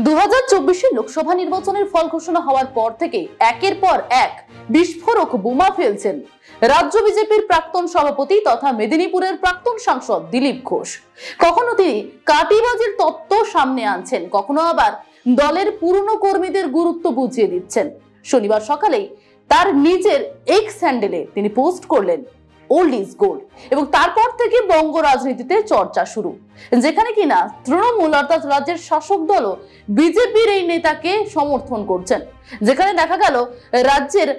2024 লোকসভা নির্বাচনের ফল ঘোষণা হওয়ার পর থেকে একের পর এক বিস্ফোরক বোমা ফেলছেন রাজ্য বিজেপির প্রাক্তন সভাপতি তথা মেদিনীপুরের প্রাক্তন সাংসদ দিলীপ ঘোষ। কখনো তিনি কাটিবাজির তত্ত্ব সামনে আনছেন, কখনো আবার দলের পুরনো কর্মীদের গুরুত্ব বুঝিয়ে দিচ্ছেন। শনিবার সকালেই তার নিজের এক্স হ্যান্ডেলে তিনি পোস্ট করলেন ওল্ড ইজ গোল্ড এবং তারপর থেকে বঙ্গ রাজনীতিতে চর্চা শুরু, যেখানে কিনা তৃণমূল অর্থাৎ রাজ্যের শাসক দলও বিজেপির এই নেতাকে সমর্থন করছেন। যেখানে দেখা গেল রাজ্যের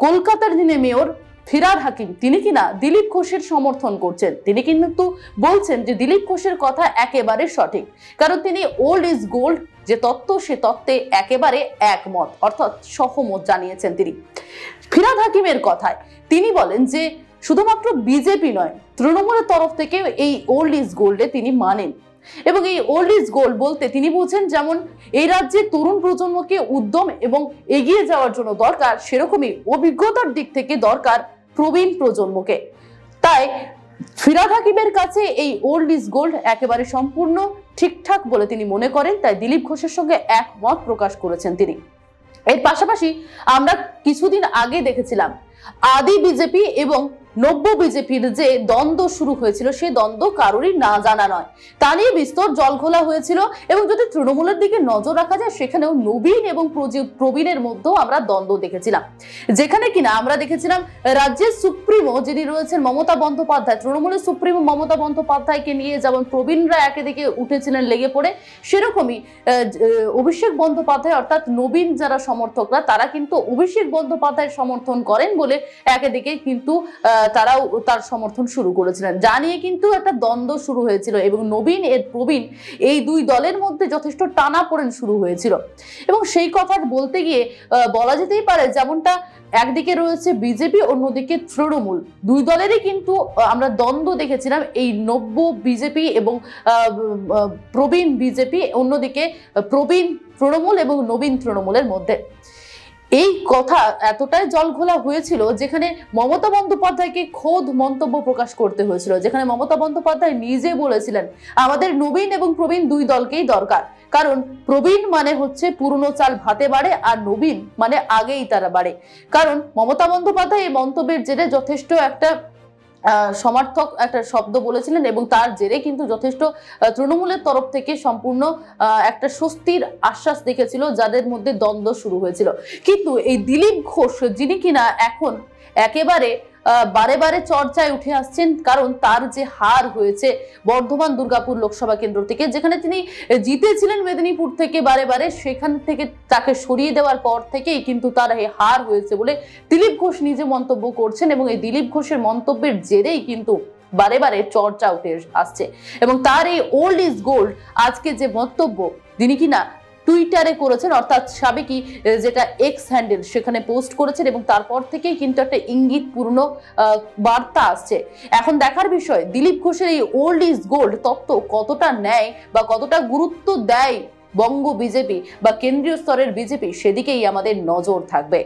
কলকাতার যিনি মেয়র ফিরহাদ হাকিম তিনি কিনা দিলীপ ঘোষের সমর্থন করছেন। তিনি কিন্তু বলছেন যে দিলীপ ঘোষের কথা একেবারে সঠিক, কারণ তিনি ওল্ড ইজ গোল্ড যে তত্ত্ব সে তত্ত্বে একেবারে একমত অর্থাৎ সহমত জানিয়েছেন তিনি। ফিরহাদ হাকিমের কথায় তিনি বলেন যে শুধুমাত্র বিজেপি নয়, তৃণমূলের তরফ থেকে এই ওল্ড ইজ গোল্ডে তিনি মানেন এবং এই ওল্ড ইজ গোল্ড বলতে তিনি বলছেন যেমন এই রাজ্যের তরুণ প্রজন্মকে উদ্যম এবং এগিয়ে যাওয়ার জন্য দরকার, সেরকমই অভিজ্ঞতার দিক থেকে দরকার প্রবীণ প্রজন্মকে। তাই ফিরহাদ হাকিমের কাছে এই ওল্ড ইজ গোল্ড একেবারে সম্পূর্ণ ঠিকঠাক বলে তিনি মনে করেন। তাই দিলীপ ঘোষের সঙ্গে একমত প্রকাশ করেছেন তিনি। এর পাশাপাশি আমরা কিছুদিন আগে দেখেছিলাম আদি বিজেপি এবং নব্য বিজেপির যে দ্বন্দ্ব শুরু হয়েছিল, সেই দ্বন্দ্ব কারোরই না জানা নয়, তা নিয়ে বিস্তর জলঘোলা হয়েছিল। এবং যদি তৃণমূলের দিকে নজর রাখা যায়, সেখানেও নবীন এবং প্রবীণের মধ্যেও আমরা দ্বন্দ্ব দেখেছিলাম, যেখানে কিনা আমরা দেখেছিলাম রাজ্যের সুপ্রিমো যিনি রয়েছেন মমতা বন্দ্যোপাধ্যায়, তৃণমূলের সুপ্রিমো মমতা বন্দ্যোপাধ্যায়কে নিয়ে যেমন প্রবীণরা একেদিকে উঠেছিলেন লেগে পড়ে, সেরকমই অভিষেক বন্দ্যোপাধ্যায় অর্থাৎ নবীন যারা সমর্থকরা তারা কিন্তু অভিষেক বন্দ্যোপাধ্যায়ের সমর্থন করেন বলে একেদিকে কিন্তু তারাও তার সমর্থন শুরু করেছিলেন, যা নিয়ে কিন্তু একটা দ্বন্দ্ব শুরু হয়েছিল এবং নবীন এর প্রবীণ এই দুই দলের মধ্যে যথেষ্ট টানাপোড়েন শুরু হয়েছিল। এবং সেই কথা বলতে গিয়ে বলা যেতেই পারে যেমনটা একদিকে রয়েছে বিজেপি, অন্যদিকে তৃণমূল, দুই দলেরই কিন্তু আমরা দ্বন্দ্ব দেখেছিলাম এই নব্য বিজেপি এবং প্রবীণ বিজেপি, অন্যদিকে প্রবীণ তৃণমূল এবং নবীন তৃণমূলের মধ্যে। এই কথা এতটাই জলঘোলা হয়েছিল যেখানে মমতা বন্দ্যোপাধ্যায়কে খোদ মন্তব্য প্রকাশ করতে হয়েছিল, যেখানে মমতা বন্দ্যোপাধ্যায় নিজে বলেছিলেন আমাদের নবীন এবং প্রবীণ দুই দলকেই দরকার, কারণ প্রবীণ মানে হচ্ছে পুরনো চাল ভাতে বাড়ে আর নবীন মানে আগেই তারা বাড়ে। কারণ মমতা বন্দ্যোপাধ্যায় এই মন্তব্যের জেরে যথেষ্ট একটা সমর্থক একটা শব্দ বলেছিলেন এবং তার জেরে কিন্তু যথেষ্ট তৃণমূলের তরফ থেকে সম্পূর্ণ একটা স্বস্তির আশ্বাস দেখেছিল যাদের মধ্যে দ্বন্দ্ব শুরু হয়েছিল। কিন্তু এই দিলীপ ঘোষ যিনি কিনা এখন একেবারে বারে বারে চর্চায় উঠে আসছেন, কারণ তার যে হার হয়েছে বর্ধমান দুর্গাপুর লোকসভা কেন্দ্র থেকে, যেখানে তিনি জিতেছিলেন মেদিনীপুর থেকে বারে বারে, সেখান থেকে তাকে সরিয়ে দেওয়ার পর থেকেই কিন্তু তার এই হার হয়েছে বলে দিলীপ ঘোষ নিজে মন্তব্য করছেন এবং এই দিলীপ ঘোষের মন্তব্যের জেরেই কিন্তু বারে বারে চর্চা উঠে আসছে। এবং তার এই ওল্ড ইজ গোল্ড আজকে যে মন্তব্য তিনি কিনা টুইটারে করেছেন অর্থাৎ সাবেকি যেটা এক্স হ্যান্ডেল সেখানে পোস্ট করেছেন এবং তারপর থেকেই কিন্তু একটা ইঙ্গিতপূর্ণ বার্তা আসছে। এখন দেখার বিষয় দিলীপ ঘোষের এই ওল্ড ইজ গোল্ড তত্ত্ব কতটা নেয় বা কতটা গুরুত্ব দেয় বঙ্গ বিজেপি বা কেন্দ্রীয় স্তরের বিজেপি, সেদিকেই আমাদের নজর থাকবে।